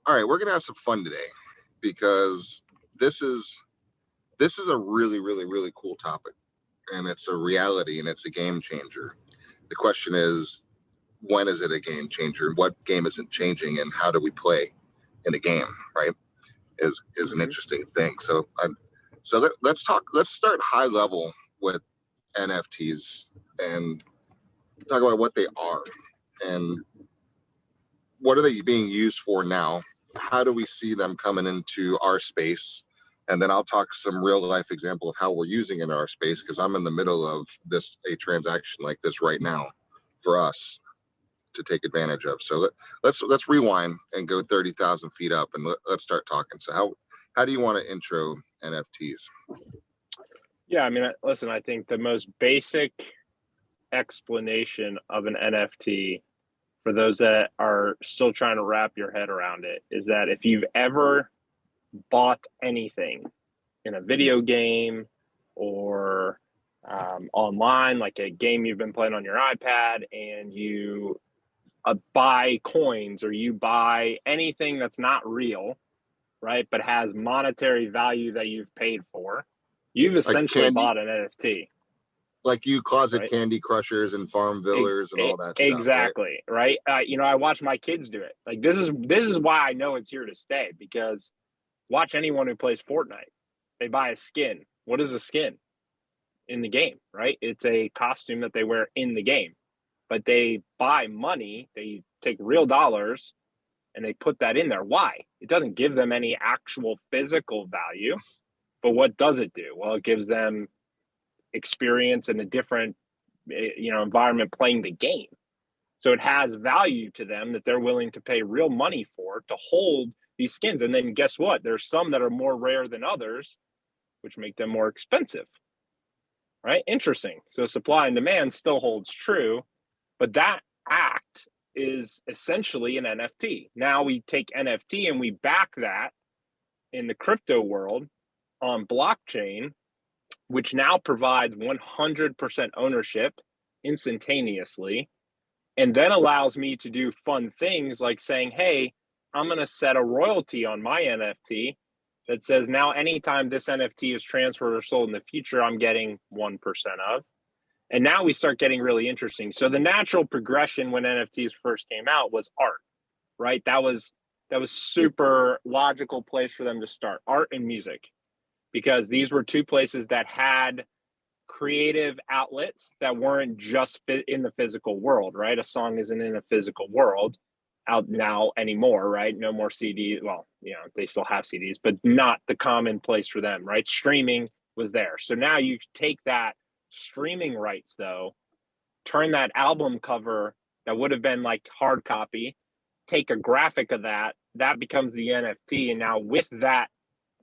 All right, we're gonna have some fun today because this is a really, really, really cool topic, and it's a reality, and it's a game changer. The question is, when is it a game changer? What game isn't changing, and how do we play in a game? Right? Is an interesting thing. Let's talk. Let's start high level with NFTs and talk about what they are and what are they being used for now? How do we see them coming into our space? And then I'll talk some real life example of how we're using it in our space, because I'm in the middle of a transaction like this right now for us to take advantage of. So let's rewind and go 30,000 feet up, and let's start talking. So how do you want to intro NFTs? Yeah, I mean, listen, I think the most basic explanation of an NFT for those that are still trying to wrap your head around it is that if you've ever bought anything in a video game or online, like a game you've been playing on your iPad, and you buy coins or you buy anything that's not real, right, but has monetary value that you've paid for, you've essentially bought an NFT. Like you closet Candy Crushers and Farmvillers and all that stuff. Exactly, right? I watch my kids do it. Like this is why I know it's here to stay, because watch anyone who plays Fortnite. They buy a skin. What is a skin? In the game, right? It's a costume that they wear in the game. But they buy money, they take real dollars, and they put that in there. Why? It doesn't give them any actual physical value. But what does it do? Well, it gives them experience in a different environment playing the game. So it has value to them that they're willing to pay real money for to hold these skins. And then guess what? There's some that are more rare than others, which make them more expensive. Right? Interesting. So supply and demand still holds true, but that act is essentially an NFT. Now we take NFT and we back that in the crypto world on blockchain, which now provides 100% ownership instantaneously, and then allows me to do fun things like saying, hey, I'm going to set a royalty on my NFT that says now anytime this NFT is transferred or sold in the future, I'm getting 1% of. And now we start getting really interesting. So the natural progression when NFTs first came out was art, right? That was super logical place for them to start, art and music, because these were two places that had creative outlets that weren't just in the physical world, right? A song isn't in a physical world out now anymore, right? No more CDs. Well, they still have CDs, but not the common place for them, right? Streaming was there. So now you take that streaming rights, though, turn that album cover that would have been like hard copy, take a graphic of that becomes the NFT. And now with that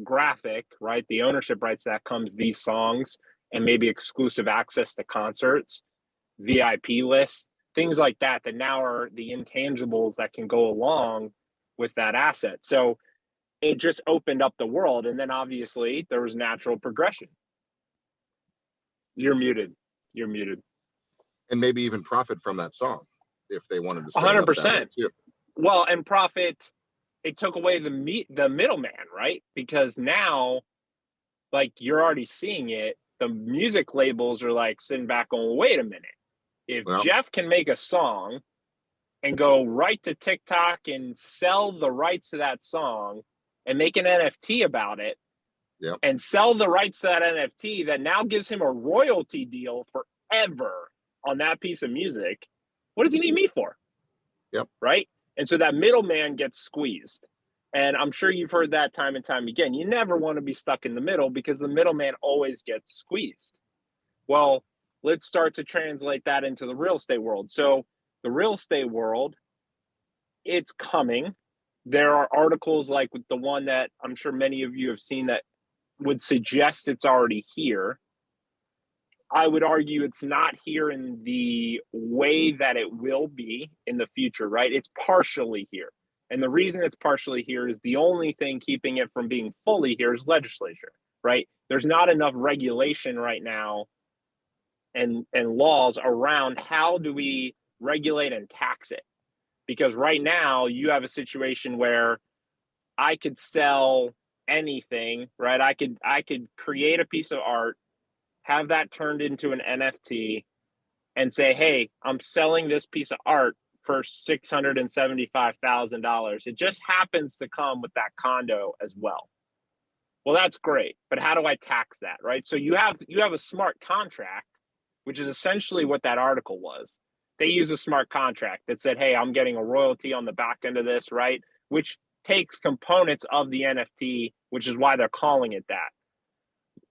graphic, right, the ownership rights, that comes these songs and maybe exclusive access to concerts, VIP lists, things like that now are the intangibles that can go along with that asset. So it just opened up the world. And then obviously there was natural progression. You're muted. And maybe even profit from that song if they wanted to. 100%. Well, and profit, it took away the middleman, right? Because now, like, you're already seeing it. The music labels are like sitting back going, wait a minute. If Jeff can make a song and go right to TikTok and sell the rights to that song and make an NFT about it, and sell the rights to that NFT that now gives him a royalty deal forever on that piece of music, what does he need me for? Right? And so that middleman gets squeezed. And I'm sure you've heard that time and time again. You never want to be stuck in the middle because the middleman always gets squeezed. Well, let's start to translate that into the real estate world. So the real estate world, it's coming. There are articles like the one that I'm sure many of you have seen that would suggest it's already here. I would argue it's not here in the way that it will be in the future, right? It's partially here. And the reason it's partially here is the only thing keeping it from being fully here is legislature, right? There's not enough regulation right now and laws around how do we regulate and tax it. Because right now you have a situation where I could sell anything, right? I could create a piece of art, have that turned into an NFT, and say, hey, I'm selling this piece of art for $675,000. It just happens to come with that condo as well. Well, that's great, but how do I tax that, right? So you have a smart contract, which is essentially what that article was. They use a smart contract that said, hey, I'm getting a royalty on the back end of this, right? Which takes components of the NFT, which is why they're calling it that.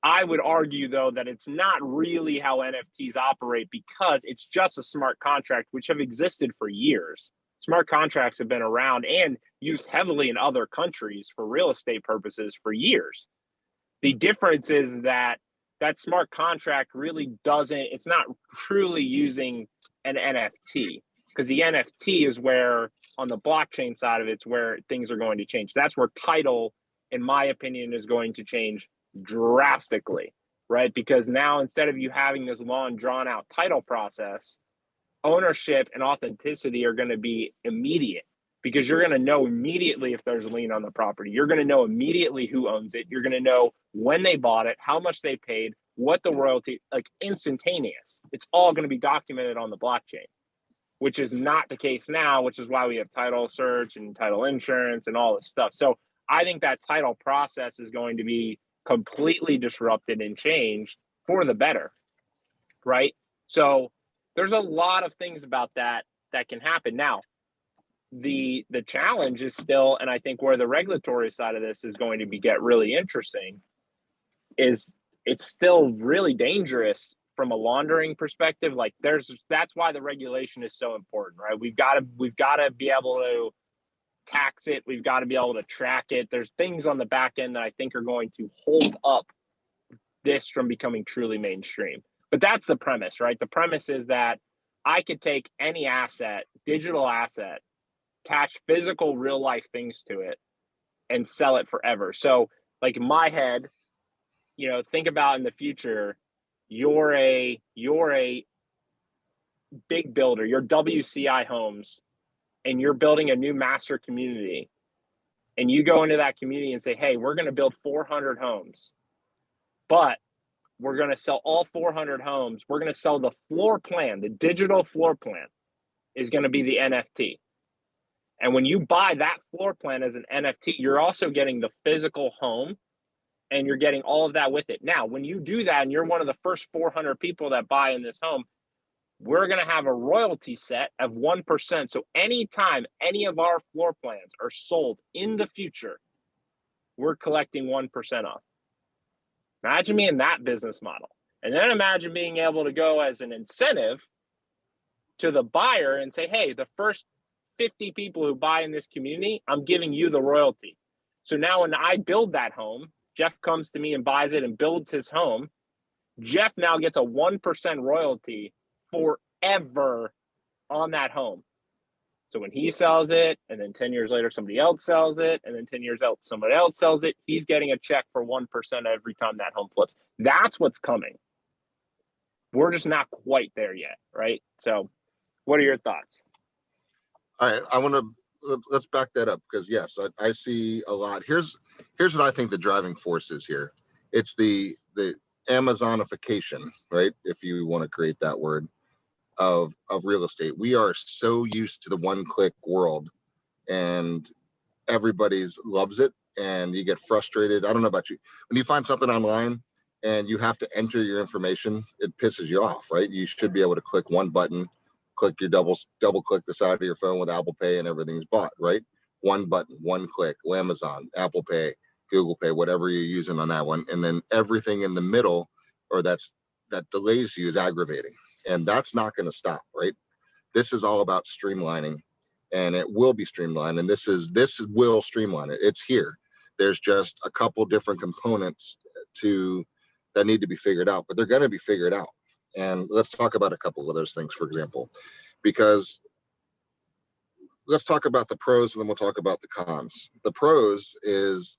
I would argue, though, that it's not really how NFTs operate because it's just a smart contract, which have existed for years. Smart contracts have been around and used heavily in other countries for real estate purposes for years. The difference is that that smart contract really doesn't, it's not truly using an NFT, because the NFT is where, on the blockchain side of it, it's where things are going to change. That's where title, in my opinion, is going to change drastically, right? Because now, instead of you having this long drawn out title process, ownership and authenticity are going to be immediate, because you're going to know immediately if there's a lien on the property. You're going to know immediately who owns it. You're going to know when they bought it, how much they paid, what the royalty, like instantaneous. It's all going to be documented on the blockchain, which is not the case now, which is why we have title search and title insurance and all this stuff. So I think that title process is going to be completely disrupted and changed for the better, right? So there's a lot of things about that that can happen. Now, the challenge is still, and I think where the regulatory side of this is going to get really interesting, is it's still really dangerous from a laundering perspective. Like that's why the regulation is so important, right? We've got to be able to tax it. We've got to be able to track it. There's things on the back end that I think are going to hold up this from becoming truly mainstream. But that's the premise, right? The premise is that I could take any asset, digital asset, attach physical real life things to it, and sell it forever. So like in my head, think about in the future, you're a big builder, you're WCI Homes, and you're building a new master community, and you go into that community and say, hey, we're going to build 400 homes, but we're going to sell all 400 homes. We're going to sell the floor plan. The digital floor plan is going to be the NFT. And when you buy that floor plan as an NFT, you're also getting the physical home, and you're getting all of that with it. Now, when you do that and you're one of the first 400 people that buy in this home, we're going to have a royalty set of 1%. So anytime any of our floor plans are sold in the future, we're collecting 1% off. Imagine me in that business model. And then imagine being able to go as an incentive to the buyer and say, hey, the first 50 people who buy in this community, I'm giving you the royalty. So now when I build that home, Jeff comes to me and buys it and builds his home. Jeff now gets a 1% royalty forever on that home. So when he sells it, and then 10 years later, somebody else sells it, and then 10 years out, somebody else sells it, he's getting a check for 1% every time that home flips. That's what's coming. We're just not quite there yet, right? So what are your thoughts? All right, let's back that up, because yes, I see a lot. Here's what I think the driving force is here. It's the Amazonification, right? If you want to create that word of real estate. We are so used to the one-click world, and everybody's loves it, and you get frustrated. I don't know about you. When you find something online and you have to enter your information, it pisses you off, right? You should be able to click one button, click your double click the side of your phone with Apple Pay, and everything's bought, right? One button, one click, Amazon, Apple Pay, Google Pay, whatever you're using on that one. And then everything in the middle, or that delays you, is aggravating. And that's not going to stop, right? This is all about streamlining, and it will be streamlined. And this will streamline it. It's here. There's just a couple different components that need to be figured out, but they're going to be figured out. And let's talk about a couple of those things, for example, because let's talk about the pros, and then we'll talk about the cons. The pros is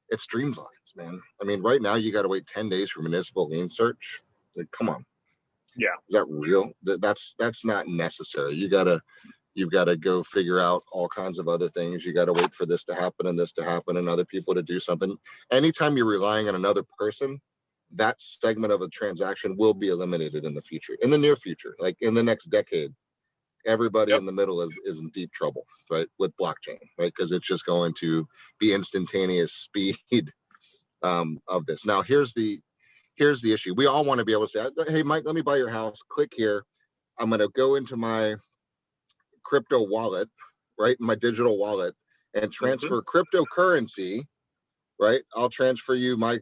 it streamlines, man. I mean, right now you got to wait 10 days for municipal lien search. Like, come on. Yeah. Is that real? That's not necessary. You gotta You've got to go figure out all kinds of other things. You got to wait for this to happen and this to happen and other people to do something. Anytime you're relying on another person, that segment of a transaction will be eliminated in the future, in the near future, like in the next decade. Everybody in the middle is in deep trouble, right, with blockchain, right? Because it's just going to be instantaneous speed of this. Now, here's the issue. We all want to be able to say, hey, Mike, let me buy your house. Click here. I'm going to go into my crypto wallet, right, my digital wallet, and transfer cryptocurrency, right? I'll transfer you my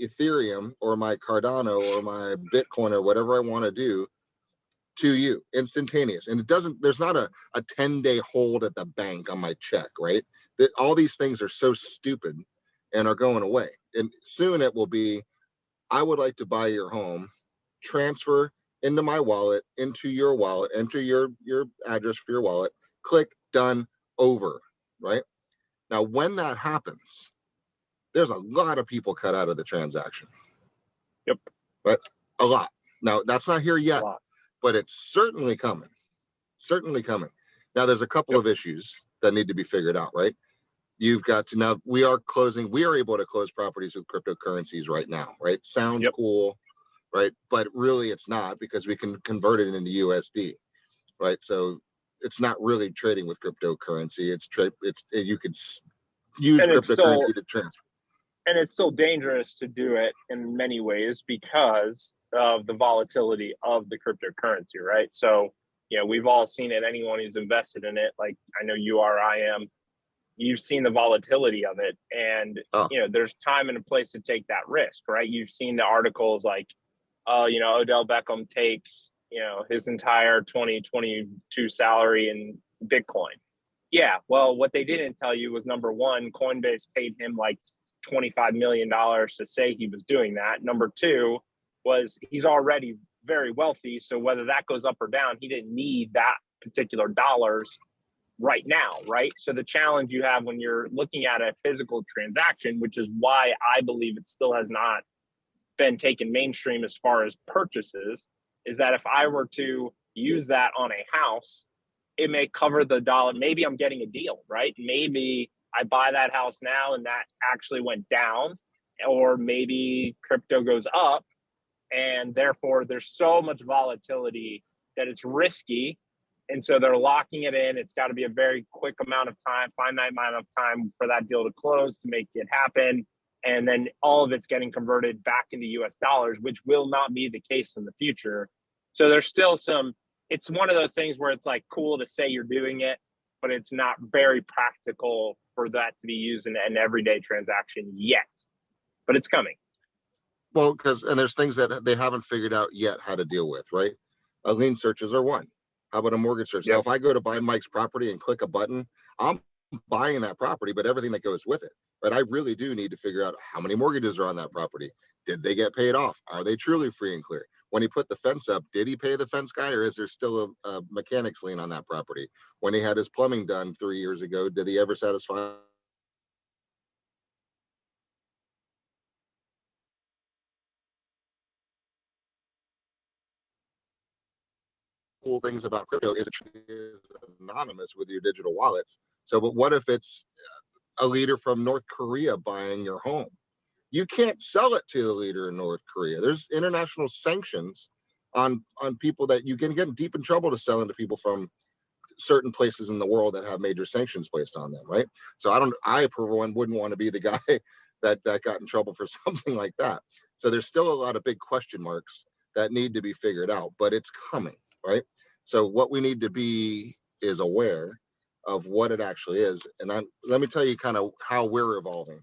Ethereum or my Cardano or my Bitcoin or whatever I want to do to you, instantaneous. And it doesn't, there's not a 10-day hold at the bank on my check, right? That all these things are so stupid and are going away. And soon it will be, I would like to buy your home, transfer into my wallet, into your wallet, enter your address for your wallet, click, done, over, right? Now, when that happens, there's a lot of people cut out of the transaction. Yep. But a lot. Now, that's not here yet, but it's certainly coming. Certainly coming. Now, there's a couple of issues that need to be figured out, right? You've got to, now we are able to close properties with cryptocurrencies right now, right? Sounds cool, right? But really it's not, because we can convert it into USD, right? So it's not really trading with cryptocurrency. You could use cryptocurrency to transfer. And it's still dangerous to do it in many ways because of the volatility of the cryptocurrency, right? So, we've all seen it. Anyone who's invested in it, like I know you are, I am, you've seen the volatility of it. And, there's time and a place to take that risk, right? You've seen the articles like, Odell Beckham takes, his entire 2022 salary in Bitcoin. Yeah, well, what they didn't tell you was, number one, Coinbase paid him like $25 million to say he was doing that. Number two was he's already very wealthy. So whether that goes up or down, he didn't need that particular dollars right now, right? So the challenge you have when you're looking at a physical transaction, which is why I believe it still has not been taken mainstream as far as purchases, is that if I were to use that on a house, it may cover the dollar. Maybe I'm getting a deal, right? Maybe I buy that house now and that actually went down, or maybe crypto goes up, and therefore there's so much volatility that it's risky. And so they're locking it in. It's got to be a very quick amount of time, finite amount of time for that deal to close to make it happen. And then all of it's getting converted back into US dollars, which will not be the case in the future. So there's still it's one of those things where it's like cool to say you're doing it, but it's not very practical for that to be used in an everyday transaction yet. But it's coming. Well, and there's things that they haven't figured out yet how to deal with, right? Lien searches are one. How about a mortgage search? Now, if I go to buy Mike's property and click a button, I'm buying that property, but everything that goes with it. But I really do need to figure out how many mortgages are on that property. Did they get paid off? Are they truly free and clear? When he put the fence up, did he pay the fence guy, or is there still a mechanic's lien on that property? When he had his plumbing done 3 years ago, did he ever satisfy? Cool things about crypto is it is anonymous with your digital wallets. So, but what if it's a leader from North Korea buying your home? You can't sell it to the leader in North Korea. There's international sanctions on people that you can get deep in trouble to sell into people from certain places in the world that have major sanctions placed on them, right? So I for one wouldn't want to be the guy that got in trouble for something like that. So there's still a lot of big question marks that need to be figured out, but it's coming, right? So what we need to be is aware of what it actually is. And let me tell you kind of how we're evolving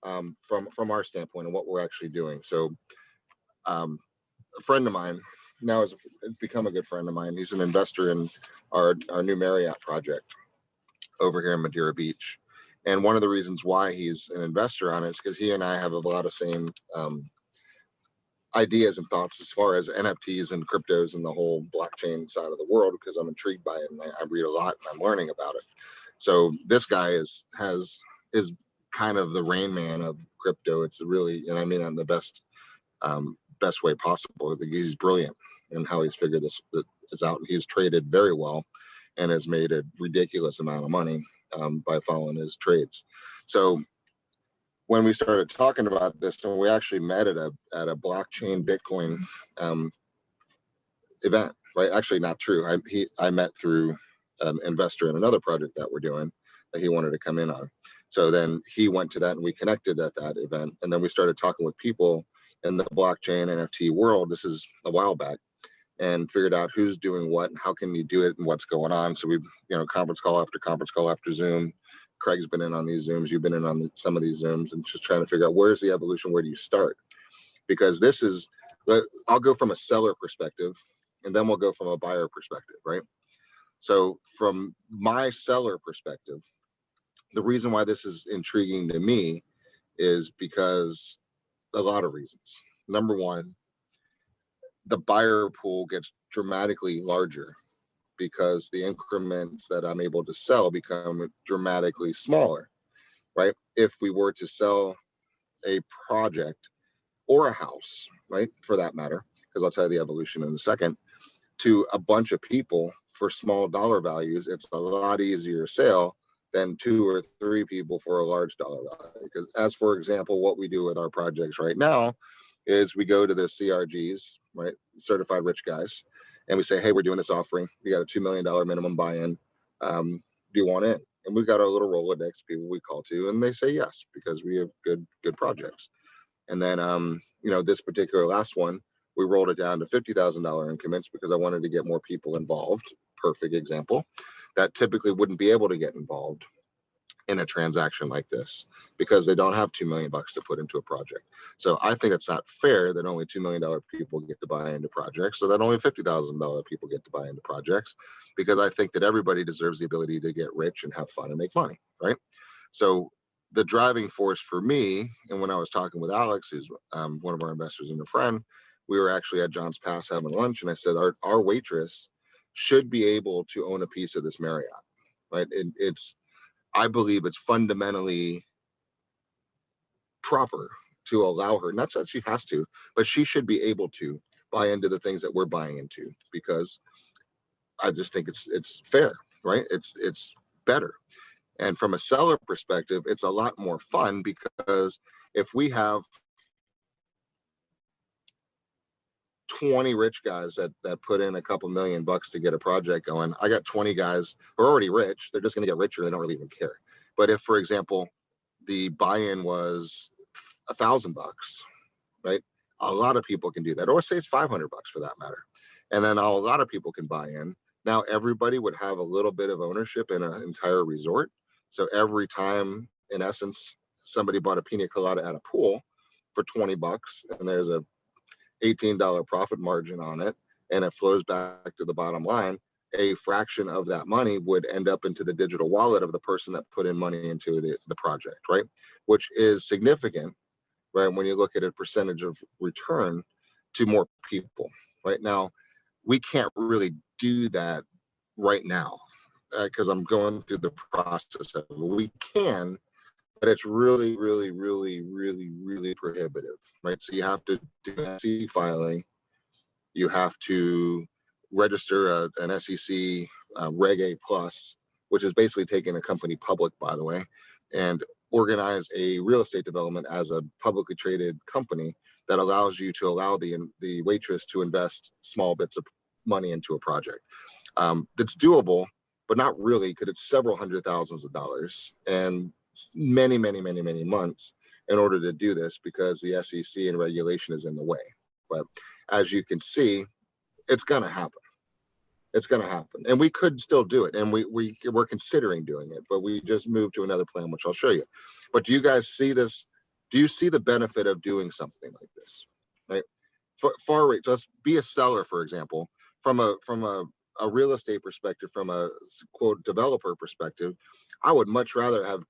from our standpoint and what we're actually doing. So a friend of mine now has become a good friend of mine. He's an investor in our new Marriott project over here in Madeira Beach. And one of the reasons why he's an investor on it is because he and I have a lot of same ideas and thoughts as far as NFTs and cryptos and the whole blockchain side of the world, because I'm intrigued by it and I read a lot and I'm learning about it. So this guy is kind of the Rain Man of crypto. It's really, and I mean in the best way possible. I think he's brilliant in how he's figured this out. He's traded very well, and has made a ridiculous amount of money by following his trades. So when we started talking about this, and we actually met at a blockchain Bitcoin event, right? Actually, not true. I met through an investor in another project that we're doing that he wanted to come in on. So then he went to that, and we connected at that event, and then we started talking with people in the blockchain NFT world. This is a while back, and figured out who's doing what and how can you do it and what's going on. So we, conference call after Zoom. Craig's been in on these Zooms. You've been in on some of these Zooms, and just trying to figure out where's the evolution. Where do you start? Because this is, I'll go from a seller perspective, and then we'll go from a buyer perspective, right? So from my seller perspective, the reason why this is intriguing to me is because a lot of reasons. Number one, the buyer pool gets dramatically larger because the increments that I'm able to sell become dramatically smaller, right? If we were to sell a project or a house, right, for that matter, because I'll tell you the evolution in a second, to a bunch of people for small dollar values, it's a lot easier sale than 2 or 3 people for a large dollar value. Because as for example, what we do with our projects right now is we go to the CRGs, right, certified rich guys, and we say, hey, we're doing this offering. We got a $2 million minimum buy-in. Do you want in? And we've got a little Rolodex people we call to, and they say yes, because we have good projects. And then, this particular last one, we rolled it down to $50,000 increments because I wanted to get more people involved. Perfect example. That typically wouldn't be able to get involved in a transaction like this because they don't have $2 million to put into a project. So I think it's not fair that only $2 million people get to buy into projects, so that only $50,000 people get to buy into projects, because I think that everybody deserves the ability to get rich and have fun and make money, right? So the driving force for me, and when I was talking with Alex, who's one of our investors and a friend, we were actually at John's Pass having lunch, and I said, our waitress should be able to own a piece of this Marriott, right? I believe it's fundamentally proper to allow her, not that she has to, but she should be able to buy into the things that we're buying into, because I just think it's fair, right? It's better. And from a seller perspective, it's a lot more fun, because if we have 20 rich guys that put in a couple $1 million to get a project going, I got 20 guys who are already rich. They're just going to get richer. They don't really even care. But if, for example, the buy-in was $1,000, right? A lot of people can do that, or say it's $500 for that matter. And then a lot of people can buy in. Now everybody would have a little bit of ownership in an entire resort. So every time, in essence, somebody bought a pina colada at a pool for $20, and there's a $18 profit margin on it, and it flows back to the bottom line, a fraction of that money would end up into the digital wallet of the person that put in money into the project, right? Which is significant, right? When you look at a percentage of return to more people. Right now, we can't really do that right now because I'm going through the process of it. We can, but it's really, really, really, really, really prohibitive, right? So you have to do an SEC filing. You have to register an SEC Reg A Plus, which is basically taking a company public, by the way, and organize a real estate development as a publicly traded company that allows you to allow the waitress to invest small bits of money into a project. That's doable, but not really, because it's several hundred thousands of dollars and many, many, many, many months in order to do this, because the SEC and regulation is in the way. But as you can see, it's going to happen. It's going to happen. And we could still do it. And we're considering doing it, but we just moved to another plan, which I'll show you. But do you guys see this? Do you see the benefit of doing something like this, right? Far right. Let's be a seller, for example, from a real estate perspective, from a quote developer perspective. I would much rather have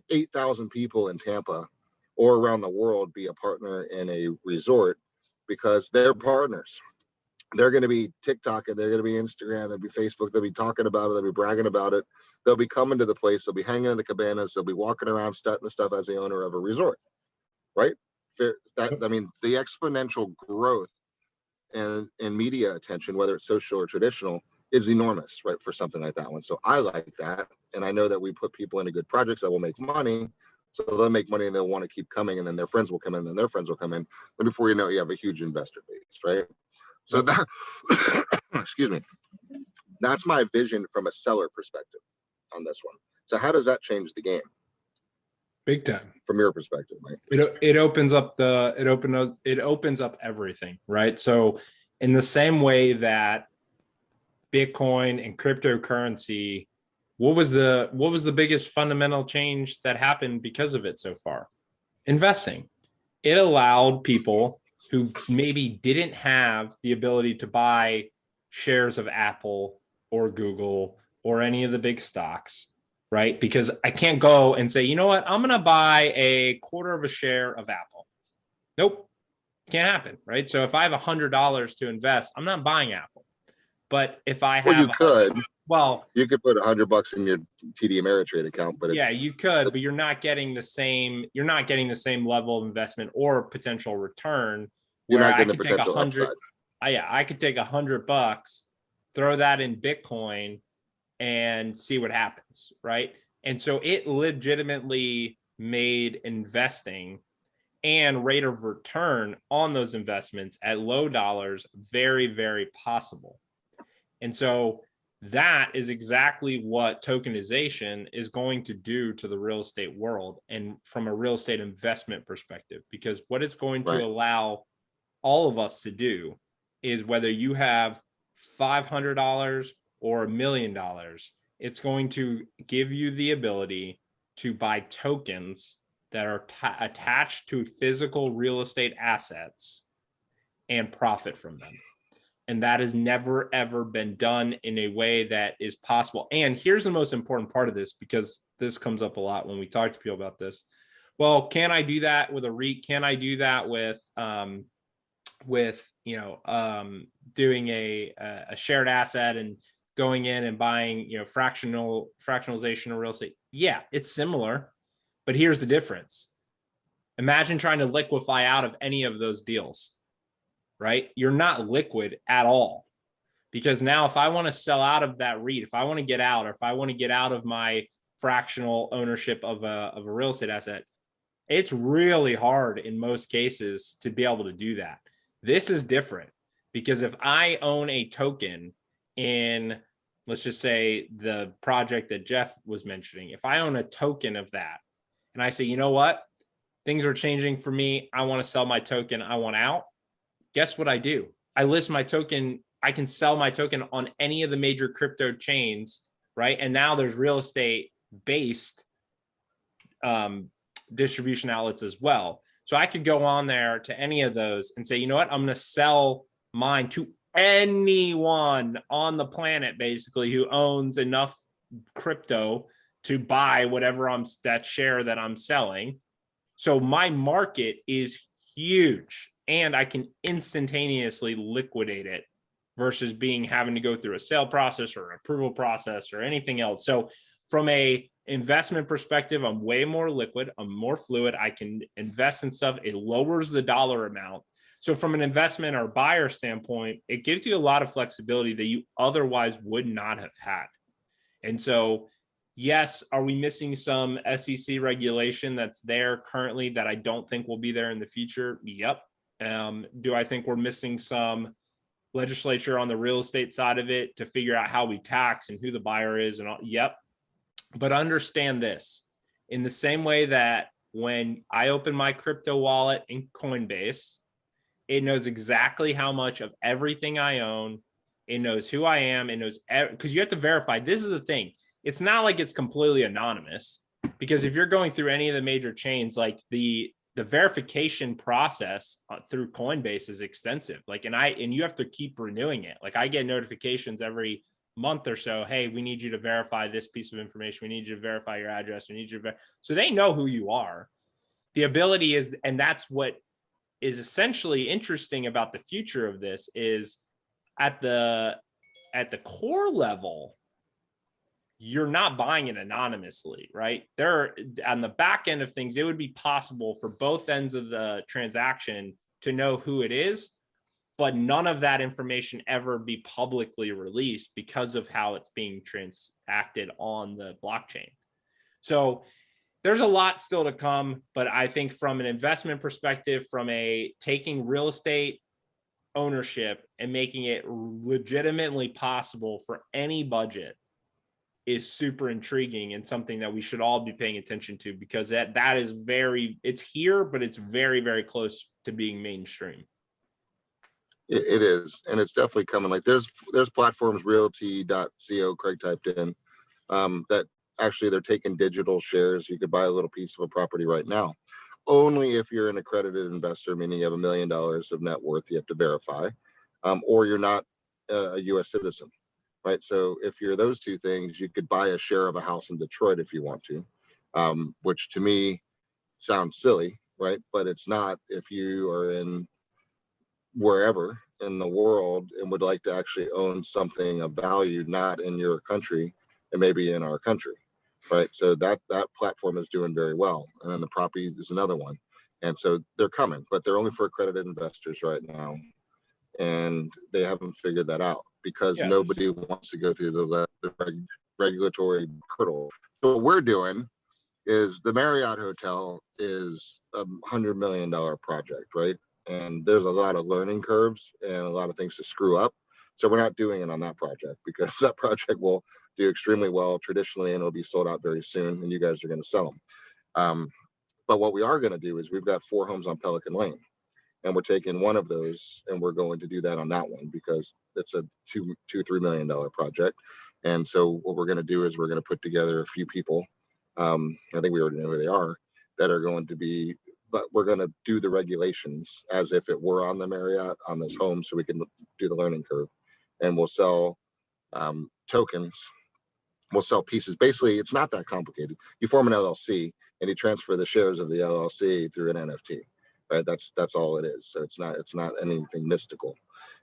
8,000 people in Tampa or around the world be a partner in a resort, because they're partners. They're going to be TikTok, and they're going to be Instagram, they'll be Facebook, they'll be talking about it, they'll be bragging about it. They'll be coming to the place, they'll be hanging in the cabanas, they'll be walking around stunting the stuff as the owner of a resort, right? I mean, the exponential growth and media attention, whether it's social or traditional, is enormous, right, for something like that one. So I like that. And I know that we put people into good projects that will make money. So they'll make money and they'll want to keep coming, and then their friends will come in, and then their friends will come in. And before you know it, you have a huge investor base, right? So that, excuse me, that's my vision from a seller perspective on this one. So how does that change the game Big time. from your perspective, Mike? It opens up it opens up everything, right? So in the same way that Bitcoin and cryptocurrency, what was the biggest fundamental change that happened because of it so far? Investing. It allowed people who maybe didn't have the ability to buy shares of Apple or Google or any of the big stocks, right? Because I can't go and say, you know what, I'm going to buy a quarter of a share of Apple. Nope, can't happen, right? So if I have $100 to invest, I'm not buying Apple. But if I have, well, you could. Well, you could put $100 in your TD Ameritrade account, but yeah, you could, but you're not getting the same. You're not getting the same level of investment or potential return. You're Where not I getting could the take potential upside. Yeah, I could take $100, throw that in Bitcoin, and see what happens, right? And so it legitimately made investing and rate of return on those investments at low dollars very, very possible. And so that is exactly what tokenization is going to do to the real estate world and from a real estate investment perspective, because what it's going to allow all of us to do is, whether you have $500 or $1 million, it's going to give you the ability to buy tokens that are attached to physical real estate assets and profit from them. And that has never, ever been done in a way that is possible. And here's the most important part of this, because this comes up a lot when we talk to people about this. Well, can I do that with a REIT? Can I do that with doing a shared asset and going in and buying, fractionalization of real estate? Yeah, it's similar, but here's the difference. Imagine trying to liquefy out of any of those deals. Right? You're not liquid at all, because now if I want to sell out of that REIT, if I want to get out, or if I want to get out of my fractional ownership of a real estate asset, it's really hard in most cases to be able to do that. This is different, because if I own a token in, let's just say, the project that Jeff was mentioning, if I own a token of that and I say, you know what, things are changing for me, I want to sell my token, I want out. Guess what I do? I list my token. I can sell my token on any of the major crypto chains, right? And now there's real estate based distribution outlets as well. So I could go on there to any of those and say, you know what? I'm going to sell mine to anyone on the planet, basically, who owns enough crypto to buy whatever that share that I'm selling. So my market is huge, and I can instantaneously liquidate it versus having to go through a sale process or approval process or anything else. So from a investment perspective, I'm way more liquid, I'm more fluid, I can invest in stuff, it lowers the dollar amount. So from an investment or buyer standpoint, it gives you a lot of flexibility that you otherwise would not have had. And so, yes, are we missing some SEC regulation that's there currently that I don't think will be there in the future? Yep. Do I think we're missing some legislature on the real estate side of it to figure out how we tax and who the buyer is and all? Yep. But understand this, in the same way that when I open my crypto wallet in Coinbase, it knows exactly how much of everything I own. It knows who I am. It knows, because you have to verify. This is the thing. It's not like it's completely anonymous, because if you're going through any of the major chains, like the verification process through Coinbase is extensive. And you have to keep renewing it. Like, I get notifications every month or so. Hey, we need you to verify this piece of information. We need you to verify your address. We need you to so they know who you are. The ability is, and that's what is essentially interesting about the future of this, is at the core level, you're not buying it anonymously, right? There, on the back end of things, it would be possible for both ends of the transaction to know who it is, but none of that information ever be publicly released because of how it's being transacted on the blockchain. So there's a lot still to come, but I think from an investment perspective, from taking real estate ownership and making it legitimately possible for any budget is super intriguing and something that we should all be paying attention to, because that is it's here, but it's very, very close to being mainstream. It is, and it's definitely coming. Like there's platforms, realty.co, Craig typed in, that actually they're taking digital shares. You could buy a little piece of a property right now. Only if you're an accredited investor, meaning you have $1 million of net worth, you have to verify, or you're not a U.S. citizen, right? So if you're those two things, you could buy a share of a house in Detroit if you want to, which to me sounds silly, right? But it's not if you are in wherever in the world and would like to actually own something of value, not in your country and maybe in our country. Right. So that platform is doing very well. And then the property is another one. And so they're coming, but they're only for accredited investors right now. And they haven't figured that out because nobody wants to go through the regulatory hurdle. So what we're doing is the Marriott Hotel is $100 million project, right? And there's a lot of learning curves and a lot of things to screw up. So we're not doing it on that project because that project will do extremely well traditionally and it'll be sold out very soon and you guys are going to sell them. But what we are going to do is we've got 4 homes on Pelican Lane and we're taking one of those and we're going to do that on that one because it's a $2-3 million project. And so what we're going to do is we're going to put together a few people. I think we already know who they are that are going to be, but we're going to do the regulations as if it were on the Marriott on this home so we can do the learning curve. And we'll sell tokens. We'll sell pieces. Basically, it's not that complicated. You form an LLC and you transfer the shares of the LLC through an NFT, right? That's all it is. So it's not anything mystical.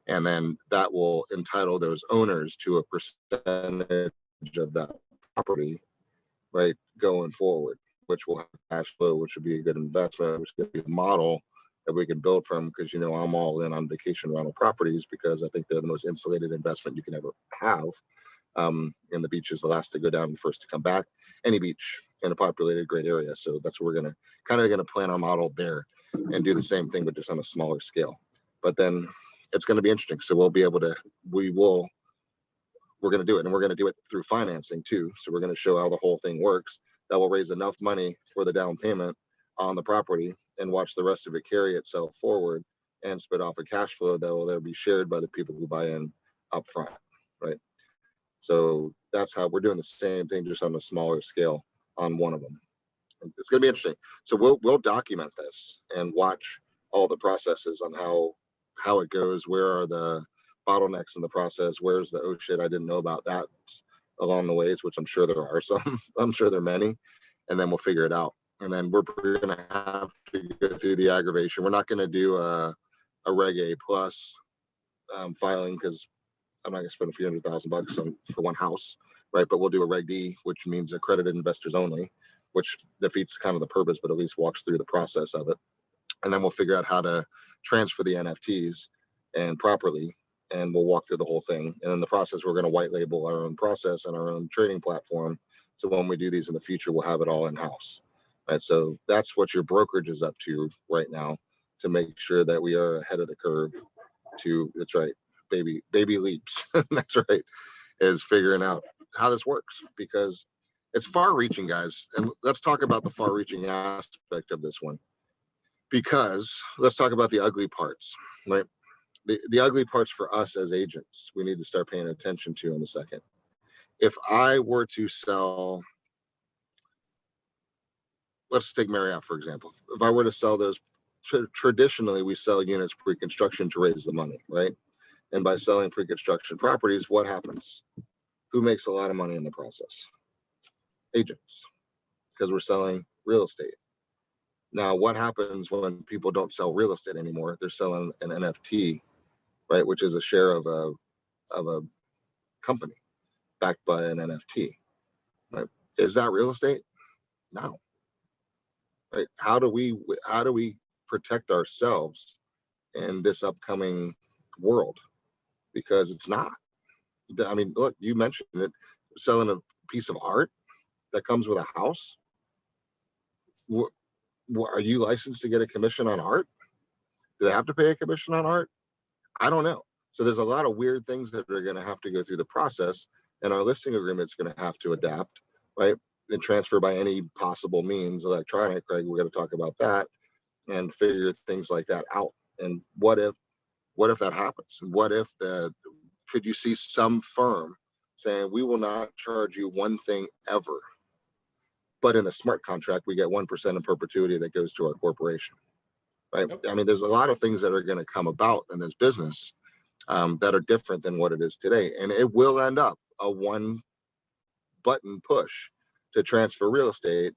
And then that will entitle those owners to a percentage of that property, right, going forward, which will have cash flow, which would be a good investment, which could be a model that we can build from, because I'm all in on vacation rental properties because I think they're the most insulated investment you can ever have. And the beach is the last to go down and first to come back. Any beach in a populated great area. So that's what we're gonna plan our model there and do the same thing, but just on a smaller scale. But then it's going to be interesting. So we're going to do it, and we're going to do it through financing too. So we're going to show how the whole thing works. That will raise enough money for the down payment on the property and watch the rest of it carry itself forward and spit off a cash flow that will then be shared by the people who buy in up front, right? So that's how we're doing the same thing, just on a smaller scale on one of them. It's going to be interesting. So we'll document this and watch all the processes on how it goes. Where are the bottlenecks in the process? Where's the, oh shit, I didn't know about that along the ways, which I'm sure there are some. I'm sure there are many. And then we'll figure it out. And then we're going to have to go through the aggravation. We're not going to do a Reg A plus filing because I'm not going to spend a few $100,000 for one house, right? But we'll do a Reg D, which means accredited investors only, which defeats kind of the purpose, but at least walks through the process of it. And then we'll figure out how to transfer the NFTs and properly, and we'll walk through the whole thing. And in the process, we're going to white label our own process and our own trading platform. So when we do these in the future, we'll have it all in-house. Right? So that's what your brokerage is up to right now, to make sure that we are ahead of the curve that's right, baby leaps. That's right, is figuring out how this works, because it's far-reaching, guys. And let's talk about the far-reaching aspect of this one, because let's talk about the ugly parts, right? The ugly parts for us as agents, we need to start paying attention to in a second. If I were to sell, let's take Marriott, for example. If I were to sell those, traditionally, we sell units pre-construction to raise the money, right? And by selling pre-construction properties, what happens? Who makes a lot of money in the process? Agents, because we're selling real estate. Now, what happens when people don't sell real estate anymore? They're selling an NFT, right? Which is a share of a company backed by an NFT, right? Is that real estate? No. Right? How do we protect ourselves in this upcoming world, because it's not. I mean, look, you mentioned it, selling a piece of art that comes with a house. Are you licensed to get a commission on art? Do they have to pay a commission on art? I don't know. So there's a lot of weird things that are going to have to go through the process, and our listing agreement is going to have to adapt, right? And transfer by any possible means, electronic, right? We're going to talk about that and figure things like that out. And what if that happens? What if could you see some firm saying, we will not charge you one thing ever, but in the smart contract, we get 1% in perpetuity that goes to our corporation, right? Yep. I mean, there's a lot of things that are going to come about in this business that are different than what it is today. And it will end up a one button push to transfer real estate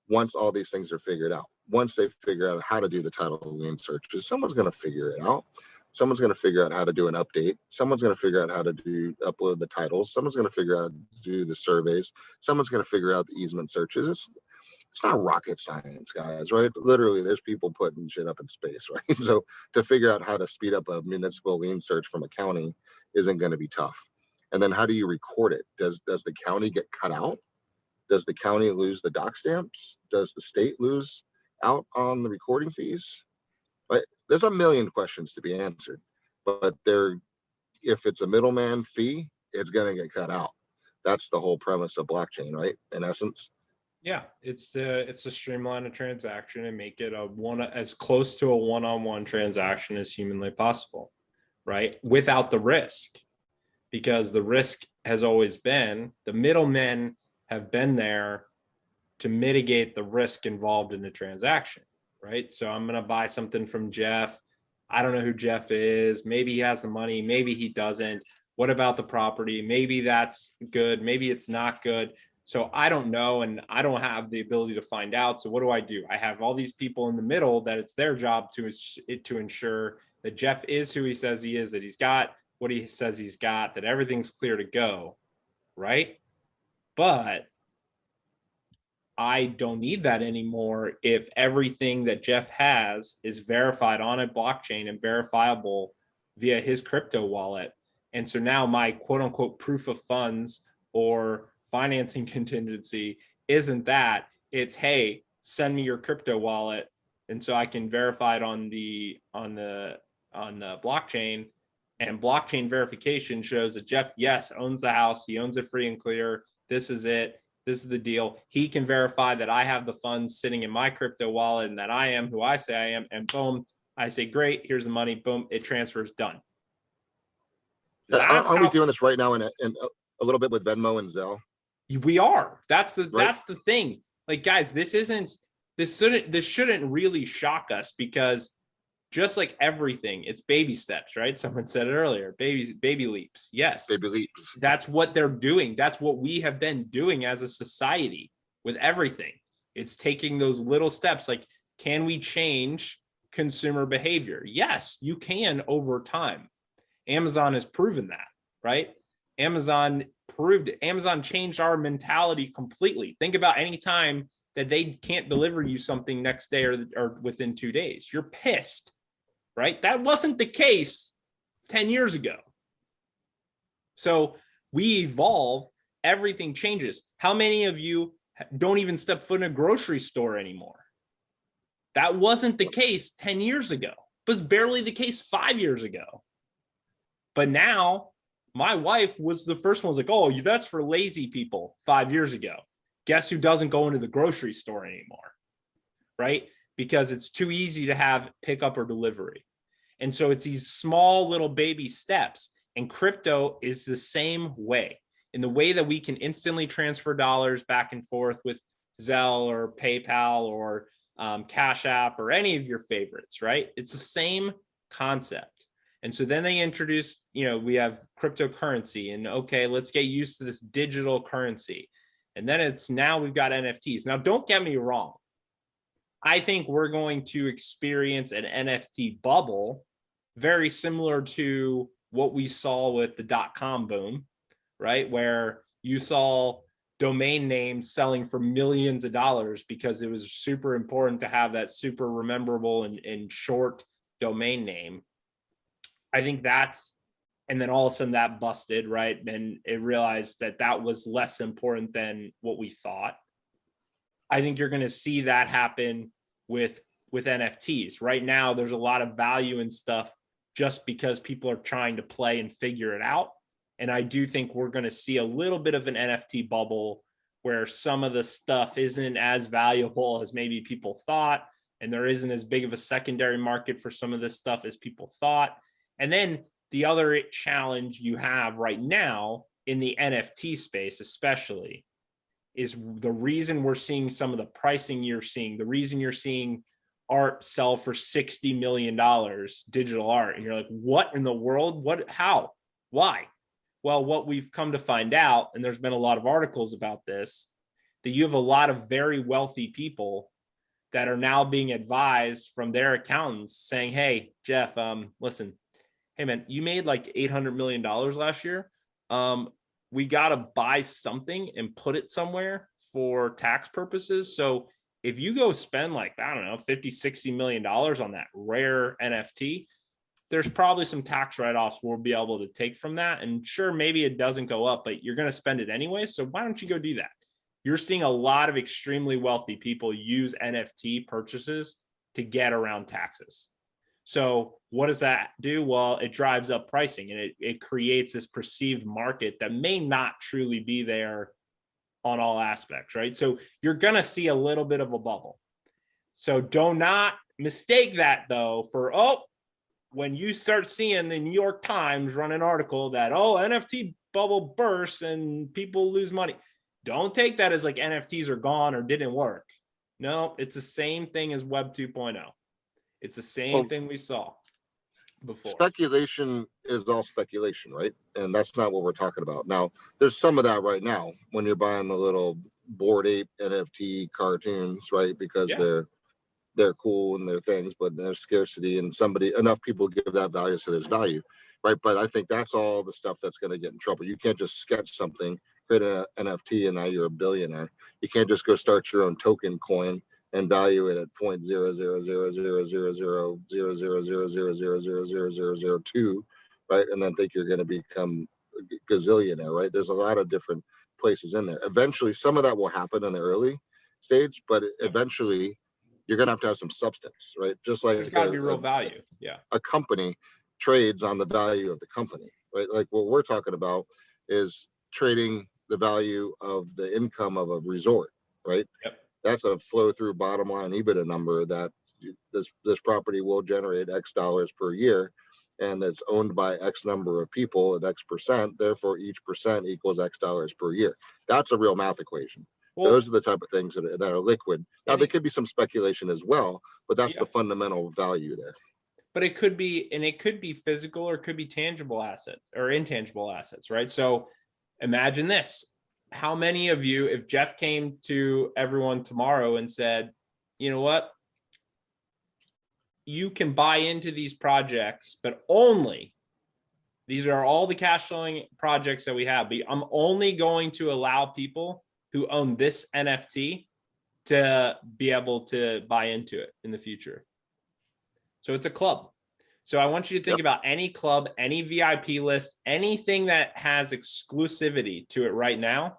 once all these things are figured out. Once they figure out how to do the title lien searches, someone's going to figure it out. Someone's going to figure out how to do an update. Someone's going to figure out how to upload the titles. Someone's going to figure out how to do the surveys. Someone's going to figure out the easement searches. It's not rocket science, guys, right? Literally, there's people putting shit up in space, right? So to figure out how to speed up a municipal lien search from a county isn't going to be tough. And then how do you record it? Does the county get cut out? Does the county lose the doc stamps? Does the state lose out on the recording fees? Right? There's a million questions to be answered, but if it's a middleman fee, it's going to get cut out. That's the whole premise of blockchain, right? In essence. Yeah, it's to streamline a transaction and make it as close to a one-on-one transaction as humanly possible, right? Without the risk, because the risk has always been, the middlemen have been there to mitigate the risk involved in the transaction, right? So I'm going to buy something from Jeff. I don't know who Jeff is. Maybe he has the money. Maybe he doesn't. What about the property? Maybe that's good. Maybe it's not good. So I don't know, and I don't have the ability to find out. So what do? I have all these people in the middle that it's their job to ensure that Jeff is who he says he is, that he's got what he says he's got, that everything's clear to go, right? But I don't need that anymore if everything that Jeff has is verified on a blockchain and verifiable via his crypto wallet. And so now my quote unquote proof of funds or financing contingency isn't that, it's, hey, send me your crypto wallet, and so I can verify it on the blockchain, and blockchain verification shows that Jeff, yes, owns the house, he owns it free and clear, this is it, this is the deal. He can verify that I have the funds sitting in my crypto wallet and that I am who I say I am, and boom, I say, great, here's the money, boom, it transfers, done. Aren't we doing this right now in a little bit with Venmo and Zelle? We are. That's the thing. Like, guys, this shouldn't really shock us, because just like everything, it's baby steps, right? Someone said it earlier, baby leaps. Yes. Baby leaps. That's what they're doing. That's what we have been doing as a society with everything. It's taking those little steps. Like, can we change consumer behavior? Yes, you can over time. Amazon has proven that, right? Amazon changed our mentality completely. Think about any time that they can't deliver you something next day or within 2 days. You're pissed, right? That wasn't the case 10 years ago. So we evolve, everything changes. How many of you don't even step foot in a grocery store anymore? That wasn't the case 10 years ago. It was barely the case 5 years ago. But now, my wife was the first one, was like, oh, that's for lazy people 5 years ago. Guess who doesn't go into the grocery store anymore, right? Because it's too easy to have pickup or delivery. And so it's these small little baby steps. And crypto is the same way, in the way that we can instantly transfer dollars back and forth with Zelle or PayPal or Cash App or any of your favorites, right? It's the same concept. And so then they introduce, we have cryptocurrency, and okay, let's get used to this digital currency. And then now we've got NFTs. Now, don't get me wrong. I think we're going to experience an NFT bubble very similar to what we saw with the .com boom, right? Where you saw domain names selling for millions of dollars because it was super important to have that super rememberable and short domain name. I think that's, and then all of a sudden that busted, right? And it realized that that was less important than what we thought. I think you're going to see that happen with NFTs. Right now, there's a lot of value in stuff just because people are trying to play and figure it out. And I do think we're going to see a little bit of an NFT bubble where some of the stuff isn't as valuable as maybe people thought, and there isn't as big of a secondary market for some of this stuff as people thought. And then the other challenge you have right now in the NFT space, especially, is the reason we're seeing some of the pricing you're seeing, the reason you're seeing art sell for $60 million, digital art. And you're like, what in the world? What, how, why? Well, what we've come to find out, and there's been a lot of articles about this, that you have a lot of very wealthy people that are now being advised from their accountants saying, hey, Jeff, listen, hey man, you made like $800 million last year. We got to buy something and put it somewhere for tax purposes. So if you go spend like, I don't know, $50-60 million on that rare NFT, there's probably some tax write-offs we'll be able to take from that. And sure, maybe it doesn't go up, but you're going to spend it anyway. So why don't you go do that? You're seeing a lot of extremely wealthy people use NFT purchases to get around taxes. So what does that do? Well, it drives up pricing, and it creates this perceived market that may not truly be there on all aspects, right? So you're going to see a little bit of a bubble. So do not mistake that, though, for, when you start seeing the New York Times run an article that, NFT bubble bursts and people lose money. Don't take that as like NFTs are gone or didn't work. No, it's the same thing as Web 2.0. It's the same thing we saw before. Speculation is all speculation, right? And that's not what we're talking about. Now, there's some of that right now when you're buying the little Bored Ape NFT cartoons, right? Because they're cool and they're things, but there's scarcity and enough people give that value, so there's value, right? But I think that's all the stuff that's going to get in trouble. You can't just sketch something, create an NFT, and now you're a billionaire. You can't just go start your own token coin and value it at 0.00000000000000002, right? And then think you're going to become a gazillionaire, right? There's a lot of different places in there. Eventually, some of that will happen in the early stage, but eventually you're going to have some substance, right? Just like there's got to be real value. Yeah. A company trades on the value of the company, right? Like what we're talking about is trading the value of the income of a resort, right? Yep. That's a flow through bottom line EBITDA number that this property will generate X dollars per year, and it's owned by X number of people at X percent. Therefore, each percent equals X dollars per year. That's a real math equation. Well, those are the type of things that are liquid. Now, there could be some speculation as well, but that's the fundamental value there. But it could be, and it could be physical or it could be tangible assets or intangible assets, right? So imagine this. How many of you, if Jeff came to everyone tomorrow and said, you know what, you can buy into these projects, but only, these are all the cash flowing projects that we have, but I'm only going to allow people who own this NFT to be able to buy into it in the future. So it's a club. So I want you to think about any club, any VIP list, anything that has exclusivity to it right now,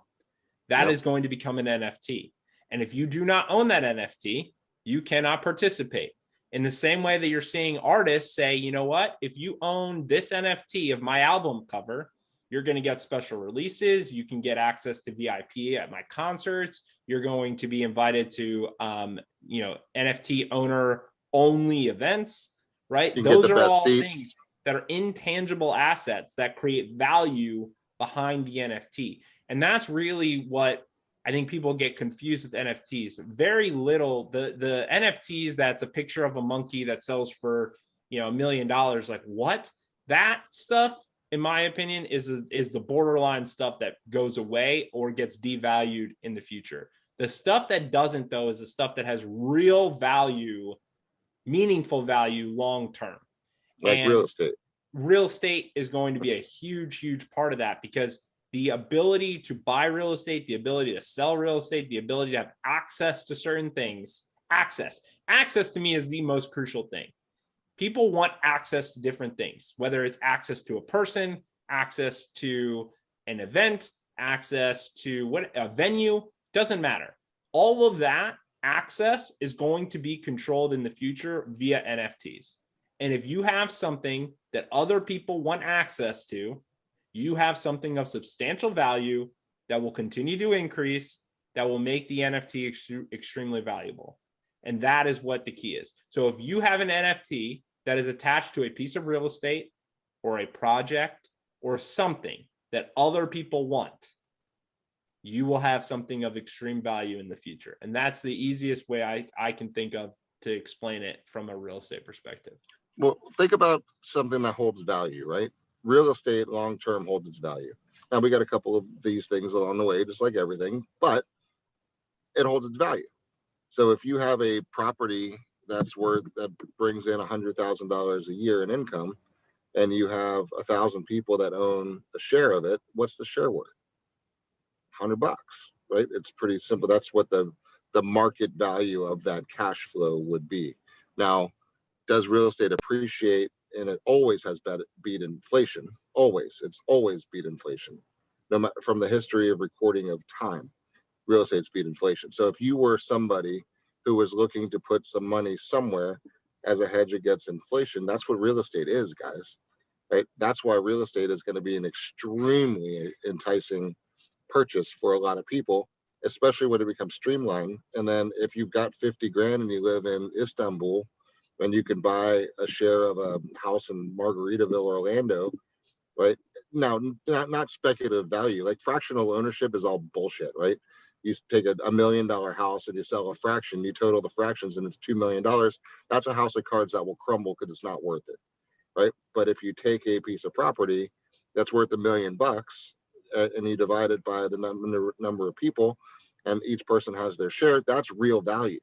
that is going to become an NFT. And if you do not own that NFT, you cannot participate. In the same way that you're seeing artists say, you know what, if you own this NFT of my album cover, you're going to get special releases. You can get access to VIP at my concerts. You're going to be invited to, NFT owner only events, right? Those are all things that are intangible assets that create value behind the NFT. And that's really what I think people get confused with NFTs. Very little, the NFTs that's a picture of a monkey that sells for, $1 million. Like what? That stuff, in my opinion, is the borderline stuff that goes away or gets devalued in the future. The stuff that doesn't, though, is the stuff that has real value, meaningful value long term. Like real estate. Real estate is going to be a huge, huge part of that, because the ability to buy real estate, the ability to sell real estate, the ability to have access to certain things, access to me is the most crucial thing. people want access to different things, whether it's access to a person, access to an event, access to a venue, doesn't matter. All of that access is going to be controlled in the future via NFTs. And if you have something that other people want access to, you have something of substantial value that will continue to increase, that will make the NFT extremely valuable. And that is what the key is. So if you have an NFT that is attached to a piece of real estate or a project or something that other people want, you will have something of extreme value in the future. And that's the easiest way I can think of to explain it from a real estate perspective. Well, think about something that holds value, right? Real estate long-term holds its value. Now, we got a couple of these things along the way, just like everything, but it holds its value. So if you have a property that brings in $100,000 a year in income, and you have 1,000 people that own a share of it, what's the share worth? $100, right? It's pretty simple. That's what the market value of that cash flow would be. Now, does real estate appreciate? And it always has beat inflation. It's always beat inflation. No matter from the history of recording of time, real estate's beat inflation. So if you were somebody who was looking to put some money somewhere as a hedge against inflation, that's what real estate is, guys. Right? That's why real estate is going to be an extremely enticing purchase for a lot of people, especially when it becomes streamlined. And then if you've got 50 grand and you live in Istanbul, and you can buy a share of a house in Margaritaville, Orlando, right? Now, not speculative value. Like fractional ownership is all bullshit, right? You take a $1 million house and you sell a fraction, you total the fractions and it's $2 million. That's a house of cards that will crumble because it's not worth it, right? But if you take a piece of property that's worth $1 million and you divide it by the number of people and each person has their share, that's real value.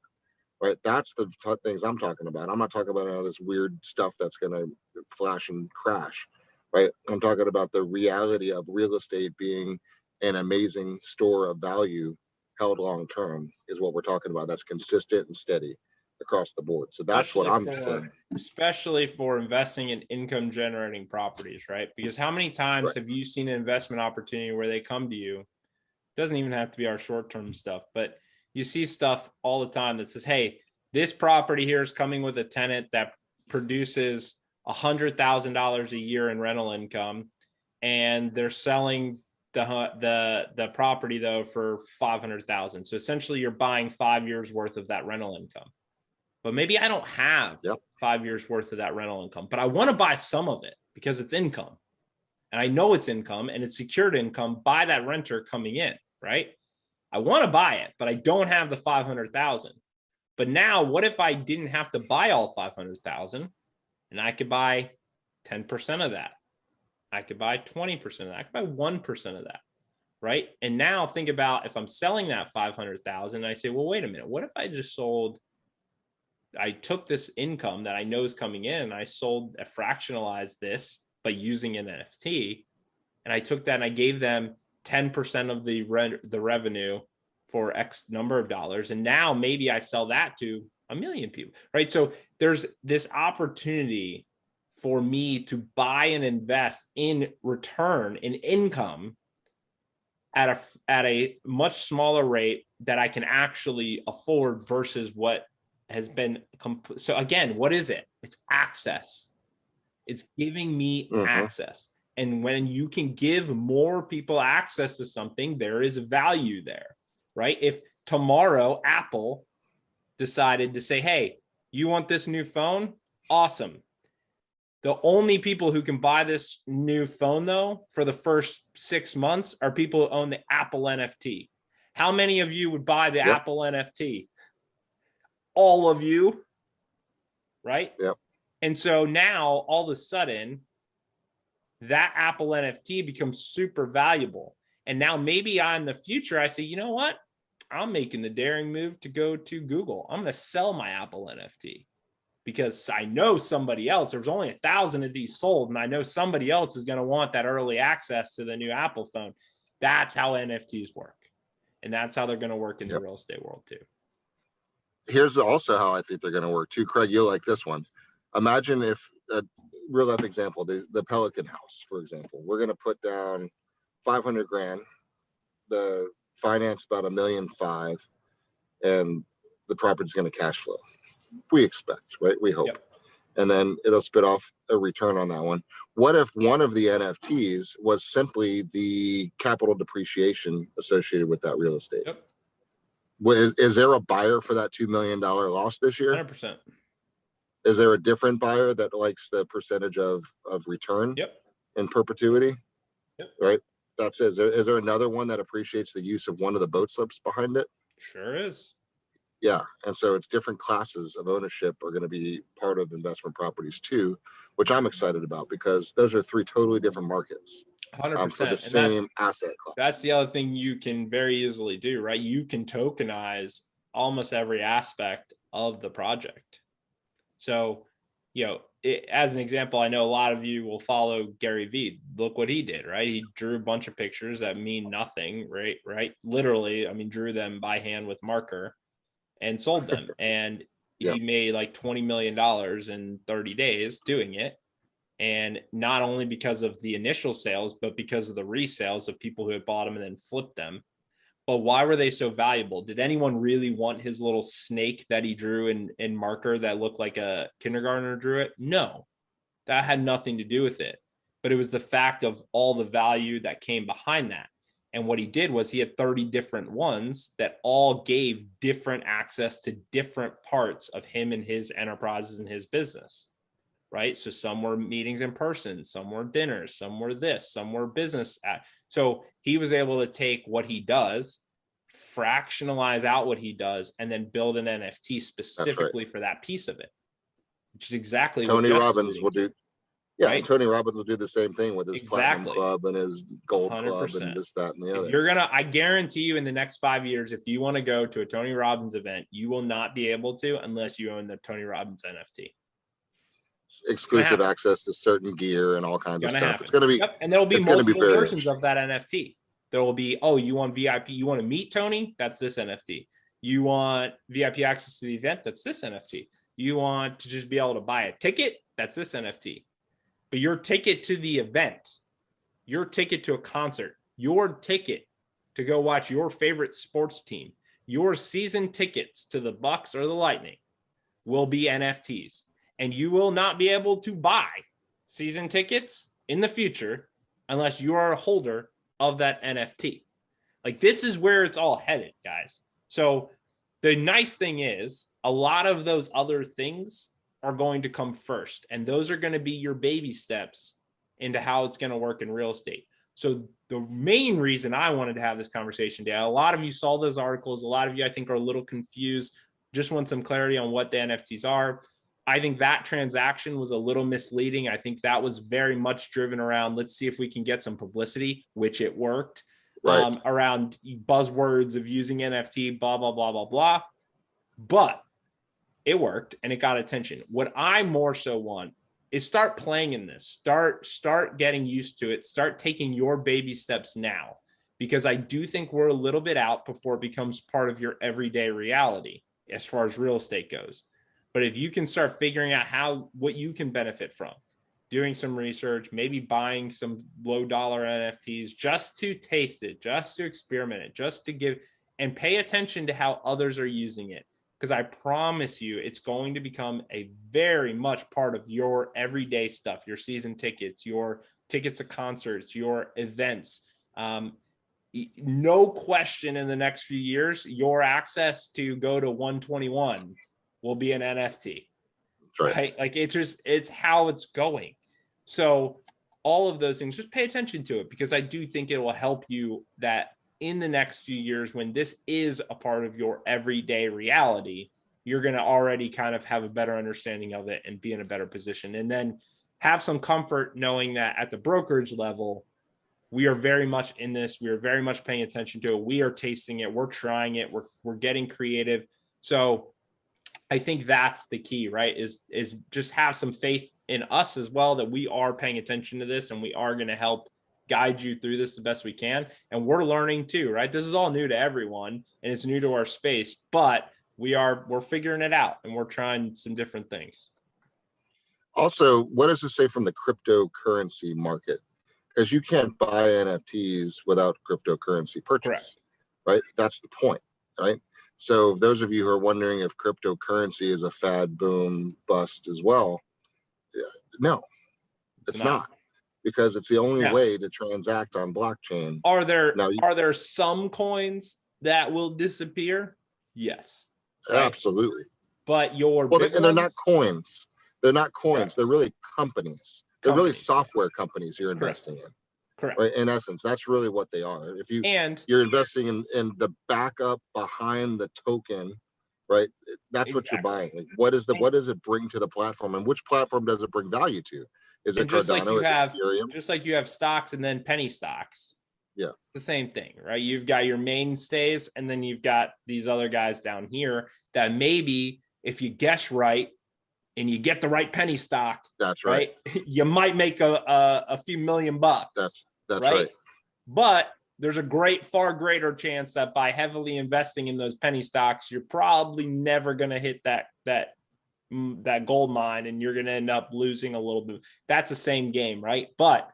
Right, that's the things I'm talking about. I'm not talking about all this weird stuff that's going to flash and crash, right? I'm talking about the reality of real estate being an amazing store of value held long term is what we're talking about. That's consistent and steady across the board. So that's what I'm saying. Especially for investing in income generating properties, right? Because how many times have you seen an investment opportunity where they come to you? It doesn't even have to be our short term stuff, but you see stuff all the time that says, hey, this property here is coming with a tenant that produces $100,000 a year in rental income, and they're selling the property though for $500,000. So essentially you're buying 5 years worth of that rental income. But maybe I don't have 5 years worth of that rental income, but I want to buy some of it because it's income. And I know it's income and it's secured income by that renter coming in, right? I want to buy it, but I don't have the 500,000. But now what if I didn't have to buy all 500,000 and I could buy 10% of that? I could buy 20% of that. I could buy 1% of that, right? And now think about if I'm selling that 500,000, I say, well, wait a minute. What if I just I took this income that I know is coming in and I fractionalized this by using an NFT, and I took that and I gave them 10% of the revenue for X number of dollars. And now maybe I sell that to 1 million people, right? So there's this opportunity for me to buy and invest in return in income at a much smaller rate that I can actually afford versus what has been. So again, what is it? It's access. It's giving me access. And when you can give more people access to something, there is value there, right? If tomorrow Apple decided to say, hey, you want this new phone? Awesome. The only people who can buy this new phone, though, for the first 6 months are people who own the Apple NFT. How many of you would buy the Apple NFT? All of you, right? Yep. And so now all of a sudden, that Apple NFT becomes super valuable. And now maybe in the future, I say, you know what? I'm making the daring move to go to Google. I'm going to sell my Apple NFT because I know somebody else, there's only 1,000 of these sold. And I know somebody else is going to want that early access to the new Apple phone. That's how NFTs work. And that's how they're going to work in the real estate world too. Here's also how I think they're going to work too. Craig, you'll like this one. Imagine if a real life example, the Pelican House, for example, we're going to put down 500 grand, the finance about $1.5 million, and the property's going to cash flow. We expect, right? We hope. Yep. And then it'll spit off a return on that one. What if one of the NFTs was simply the capital depreciation associated with that real estate? Yep. Is there a buyer for that $2 million loss this year? 100%. Is there a different buyer that likes the percentage of return Yep. in perpetuity? Yep. Right. That's it. Is there another one that appreciates the use of one of the boat slips behind it? Sure is. Yeah. And so it's different classes of ownership are going to be part of investment properties too, which I'm excited about because those are three totally different markets 100%. for the same asset class. That's the other thing you can very easily do, right? You can tokenize almost every aspect of the project. So, as an example, I know a lot of you will follow Gary Vee. Look what he did, right? He drew a bunch of pictures that mean nothing, right? Literally, I mean, drew them by hand with marker and sold them. And he made like $20 million in 30 days doing it. And not only because of the initial sales, but because of the resales of people who had bought them and then flipped them. But why were they so valuable? Did anyone really want his little snake that he drew in marker that looked like a kindergartner drew it? No, that had nothing to do with it. But it was the fact of all the value that came behind that. And what he did was he had 30 different ones that all gave different access to different parts of him and his enterprises and his business, right? So some were meetings in person, some were dinners, some were this, some were business. So he was able to take what he does, fractionalize out what he does, and then build an NFT specifically for that piece of it, which is exactly what Tony Robbins will do. Yeah, right? Tony Robbins will do the same thing with his platinum club and his gold 100%. Club and this, that, and the other. If you're I guarantee you in the next 5 years, if you want to go to a Tony Robbins event, you will not be able to unless you own the Tony Robbins NFT. Exclusive access to certain gear and all kinds of stuff. Happen. It's going to be, and there will be multiple versions of that NFT. There will be, you want VIP, you want to meet Tony? That's this NFT. You want VIP access to the event? That's this NFT. You want to just be able to buy a ticket? That's this NFT. But your ticket to the event, your ticket to a concert, your ticket to go watch your favorite sports team, your season tickets to the Bucks or the Lightning will be NFTs. And you will not be able to buy season tickets in the future unless you are a holder of that NFT. Like, this is where it's all headed, guys. So the nice thing is a lot of those other things are going to come first. And those are going to be your baby steps into how it's going to work in real estate. So the main reason I wanted to have this conversation today, a lot of you saw those articles. A lot of you, I think, are a little confused. Just want some clarity on what the NFTs are. I think that transaction was a little misleading. I think that was very much driven around, let's see if we can get some publicity, which it worked, right. Around buzzwords of using NFT, blah, blah, blah, blah, blah. But it worked and it got attention. What I more so want is start playing in this, start getting used to it, start taking your baby steps now, because I do think we're a little bit out before it becomes part of your everyday reality as far as real estate goes. But if you can start figuring out what you can benefit from, doing some research, maybe buying some low dollar NFTs just to taste it, just to experiment it, just to give and pay attention to how others are using it. Because I promise you, it's going to become a very much part of your everyday stuff, your season tickets, your tickets to concerts, your events. No question in the next few years, your access to go to 121 will be an NFT, right? Like it's how it's going. So all of those things, just pay attention to it, because I do think it will help you that in the next few years, when this is a part of your everyday reality, you're going to already kind of have a better understanding of it and be in a better position. And then have some comfort knowing that at the brokerage level, we are very much in this. We are very much paying attention to it. We are tasting it. We're trying it. We're getting creative. So I think that's the key, right? Is just have some faith in us as well, that we are paying attention to this and we are going to help guide you through this the best we can. And we're learning too, right? This is all new to everyone and it's new to our space, but we're figuring it out and we're trying some different things. Also, what does it say from the cryptocurrency market? Because you can't buy NFTs without cryptocurrency purchase, Correct. right? That's the point, right? So those of you who are wondering if cryptocurrency is a fad, boom, bust as well, no, it's not, because it's the only way to transact on blockchain. Are there Now, are there some coins that will disappear? Yes. Right? absolutely. But your big and they're not ones, coins. They're not coins. Correct. They're really companies. They're really software companies you're investing in. Correct. Right. In essence, that's really what they are. If you're investing in the backup behind the token, right? That's what you're buying. Like, what does it bring to the platform, and which platform does it bring value to? Is it just Cardano? like you Is have, it Ethereum? just like you have stocks and then penny stocks. Yeah. The same thing, right? You've got your mainstays, and then you've got these other guys down here that maybe if you guess right and you get the right penny stock, that's right, you might make a few $1 million. That's right. But there's a far greater chance that by heavily investing in those penny stocks, you're probably never going to hit that gold mine, and you're going to end up losing a little bit. That's the same game, right? But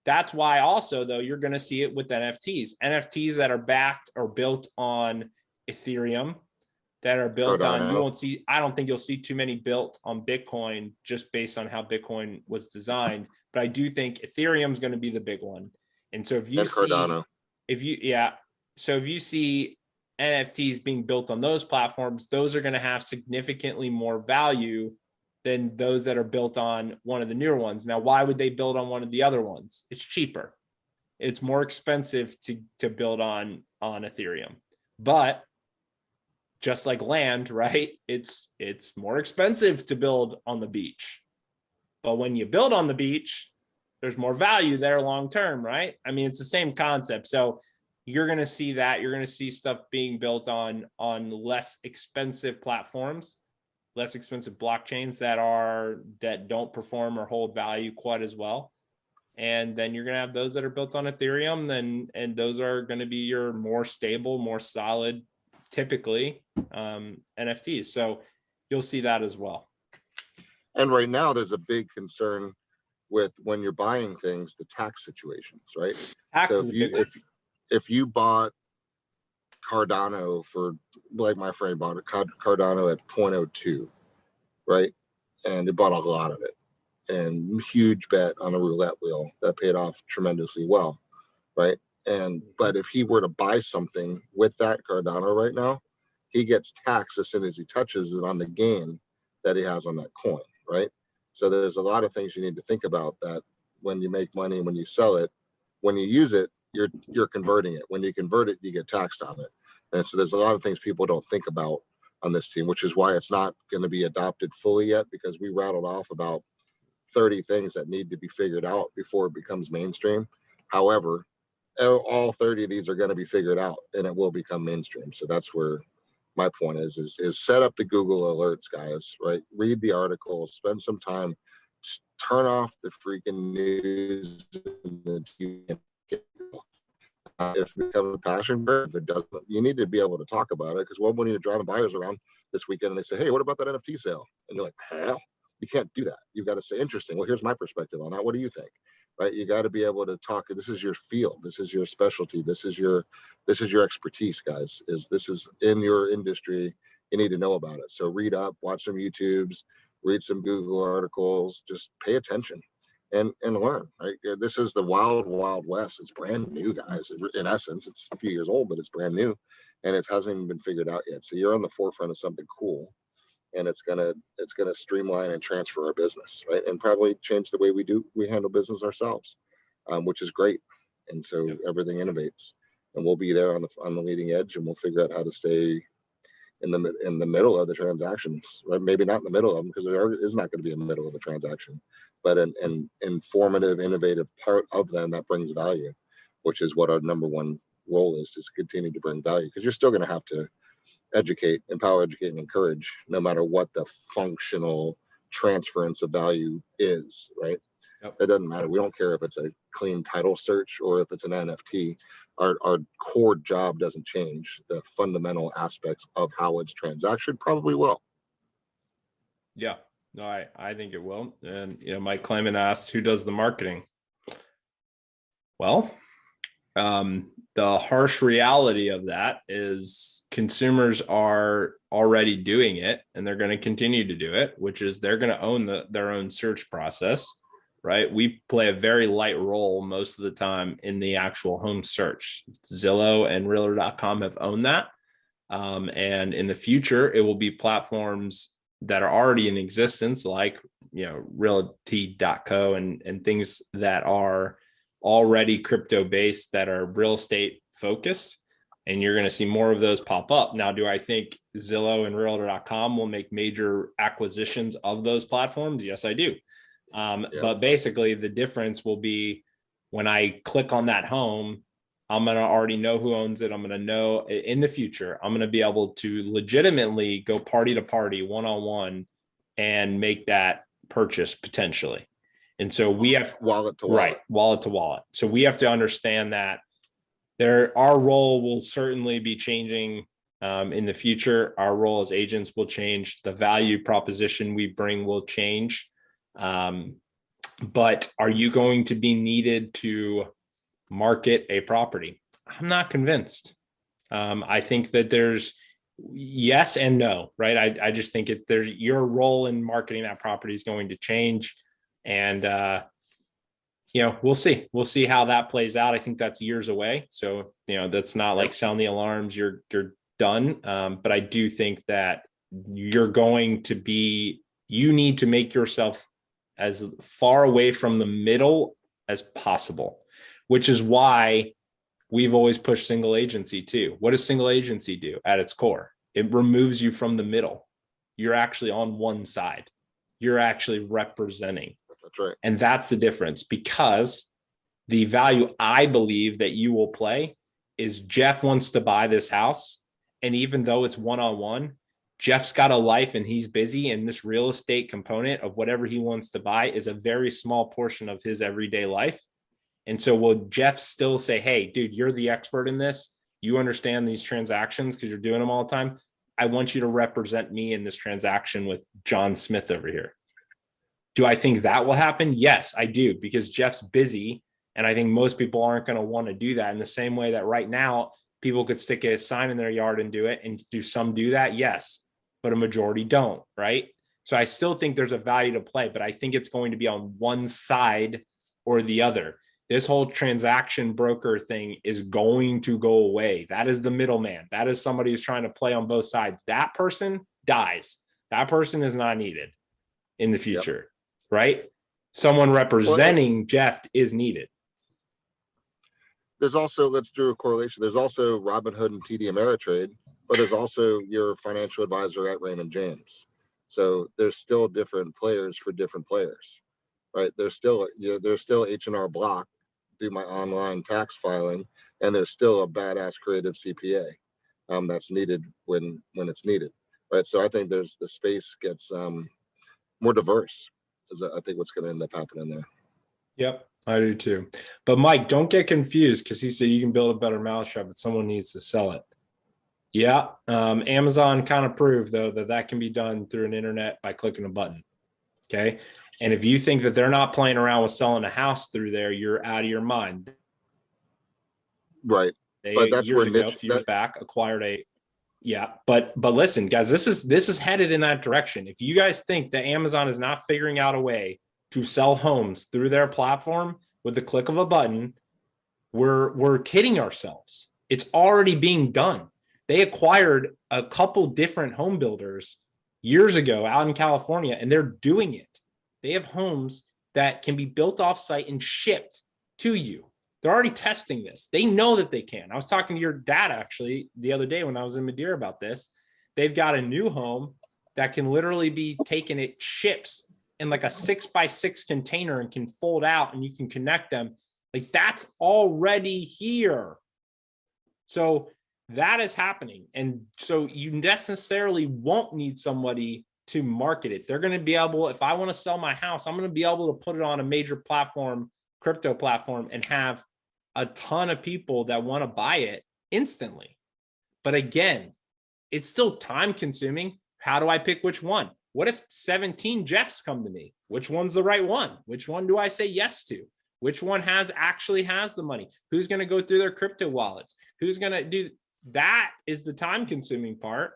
that's why also, though, you're going to see it with NFTs that are backed or built on Ethereum, that are built on, I don't think you'll see too many built on Bitcoin, just based on how Bitcoin was designed. But I do think Ethereum is going to be the big one. And so if you see NFTs being built on those platforms, those are going to have significantly more value than those that are built on one of the newer ones. Now, why would they build on one of the other ones? It's cheaper. It's more expensive to build on Ethereum. But just like land, right? It's more expensive to build on the beach. But when you build on the beach, there's more value there long term, right? I mean, it's the same concept. So you're going to see that. You're going to see stuff being built on less expensive platforms, less expensive blockchains that don't perform or hold value quite as well. And then you're going to have those that are built on Ethereum, and those are going to be your more stable, more solid, typically NFTs. So you'll see that as well. And right now there's a big concern with, when you're buying things, the tax situations, right? So if you bought Cardano for, like my friend bought a Cardano at 0.02, right? And he bought a lot of it, and huge bet on a roulette wheel that paid off tremendously well, right? But if he were to buy something with that Cardano right now, he gets taxed as soon as he touches it on the gain that he has on that coin, right? So there's a lot of things you need to think about, that when you make money, when you sell it, when you use it, you're converting it. When you convert it, you get taxed on it. And so there's a lot of things people don't think about on this team, which is why it's not going to be adopted fully yet, because we rattled off about 30 things that need to be figured out before it becomes mainstream. However, all 30 of these are going to be figured out, and it will become mainstream. So that's where my point is set up the Google alerts, guys, right? Read the articles, spend some time, turn off the freaking news and the TV. If it becomes a passion, if it doesn't, you need to be able to talk about it. Because when you're driving buyers around this weekend and they say, hey, what about that NFT sale? And you're like, hell, you can't do that. You've got to say, interesting. Well, here's my perspective on that. What do you think? Right? You got to be able to talk. This is your field. This is your specialty. This is your expertise, guys. This is in your industry. You need to know about it. So read up, watch some YouTubes, read some Google articles, just pay attention and learn, right? This is the wild, wild west. It's brand new, guys. In essence, it's a few years old, but it's brand new, and it hasn't even been figured out yet. So you're on the forefront of something cool, and it's gonna streamline and transfer our business, right? And probably change the way we handle business ourselves, which is great. And so everything innovates, and we'll be there on the leading edge, and we'll figure out how to stay in the middle of the transactions, right? Maybe not in the middle of them, because there is not going to be a middle of a transaction, but an informative, innovative part of them that brings value, which is what our number one role is to continue to bring value. Because you're still going to have to educate, empower, educate, and encourage, no matter what the functional transference of value is, right? Yep. It doesn't matter. We don't care if it's a clean title search or if it's an NFT. Our core job doesn't change. The fundamental aspects of how it's transacted probably will. Yeah. No, I think it will. And, Mike Clement asked, who does the marketing? Well, the harsh reality of that is consumers are already doing it, and they're going to continue to do it, which is they're going to own their own search process, right? We play a very light role most of the time in the actual home search. Zillow and realtor.com have owned that. And in the future, it will be platforms that are already in existence, like, realty.co and things that are already crypto based, that are real estate focused. And you're going to see more of those pop up. Now, do I think Zillow and realtor.com will make major acquisitions of those platforms? Yes, I do. But basically the difference will be when I click on that home, I'm going to already know who owns it. I'm going to know in the future, I'm going to be able to legitimately go party to party, one-on-one, and make that purchase potentially. And so we have wallet to wallet. Right, wallet to wallet. So we have to understand that our role will certainly be changing in the future. Our role as agents will change. The value proposition we bring will change. But are you going to be needed to market a property? I'm not convinced. I think that there's yes and no, right? I just think there's your role in marketing that property is going to change. And, we'll see. We'll see how that plays out. I think that's years away. So, that's not like sound the alarms, you're done. But I do think that you need to make yourself as far away from the middle as possible, which is why we've always pushed single agency too. What does single agency do at its core? It removes you from the middle. You're actually on one side. You're actually representing. That's right. And that's the difference, because the value I believe that you will play is Jeff wants to buy this house. And even though it's one-on-one, Jeff's got a life and he's busy, and this real estate component of whatever he wants to buy is a very small portion of his everyday life. And so will Jeff still say, hey, dude, you're the expert in this. You understand these transactions because you're doing them all the time. I want you to represent me in this transaction with John Smith over here. Do I think that will happen? Yes, I do, because Jeff's busy. And I think most people aren't going to want to do that in the same way that right now people could stick a sign in their yard and do it. And do some do that? Yes, but a majority don't, right? So I still think there's a value to play, but I think it's going to be on one side or the other. This whole transaction broker thing is going to go away. That is the middleman. That is somebody who's trying to play on both sides. That person dies. That person is not needed in the future, right? Someone representing Jeff is needed. There's also, let's do a correlation. There's also Robinhood and TD Ameritrade, but there's also your financial advisor at Raymond James. So there's still different players for different players, right? There's still H&R Block, do my online tax filing, and there's still a badass creative CPA that's needed when it's needed, right? So I think the space gets more diverse, is I think what's going to end up happening there. Yep, I do too. But Mike, don't get confused, because he said you can build a better mousetrap, but someone needs to sell it. Yeah, Amazon kind of proved though that can be done through an internet by clicking a button. Okay. And if you think that they're not playing around with selling a house through there, you're out of your mind. Right. They, but that's years where ago, years back, acquired a, but listen, guys, this is headed in that direction. If you guys think that Amazon is not figuring out a way to sell homes through their platform with the click of a button, we're kidding ourselves. It's already being done. They acquired a couple different home builders years ago out in California, and they're doing it. They have homes that can be built off site and shipped to you. They're already testing this. They know that they can. I was talking to your dad actually the other day when I was in Madeira about this. They've got a new home that can literally be taken. It ships in like a 6x6 container and can fold out, and you can connect them. Like, that's already here. So that is happening. And so you necessarily won't need somebody to market it. They're going to be able, if I want to sell my house, I'm going to be able to put it on a major platform, crypto platform, and have a ton of people that want to buy it instantly. But again, it's still time consuming. How do I pick which one? What if 17 Jeffs come to me? Which one's the right one? Which one do I say yes to? Which one actually has the money? Who's going to go through their crypto wallets? Who's going to do that? Is the time consuming part.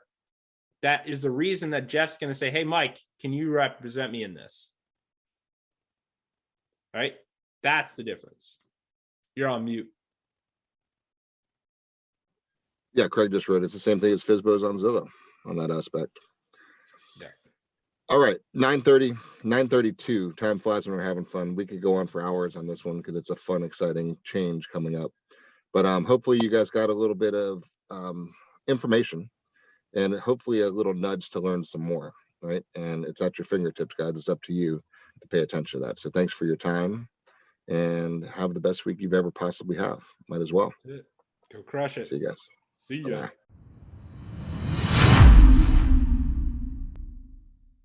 That is the reason that Jeff's going to say, hey, Mike, can you represent me in this? Right? That's the difference. You're on mute. Yeah, Craig just wrote it's the same thing as Fizbo's on Zillow on that aspect. Yeah. All right, 9:30, 9:32. Time flies when we're having fun. We could go on for hours on this one because it's a fun, exciting change coming up. But hopefully you guys got a little bit of information and hopefully a little nudge to learn some more, right? And it's at your fingertips, guys. It's up to you to pay attention to that. So thanks for your time and have the best week you've ever possibly have. Might as well. That's it. Go crush it. See you guys. See ya. Bye-bye.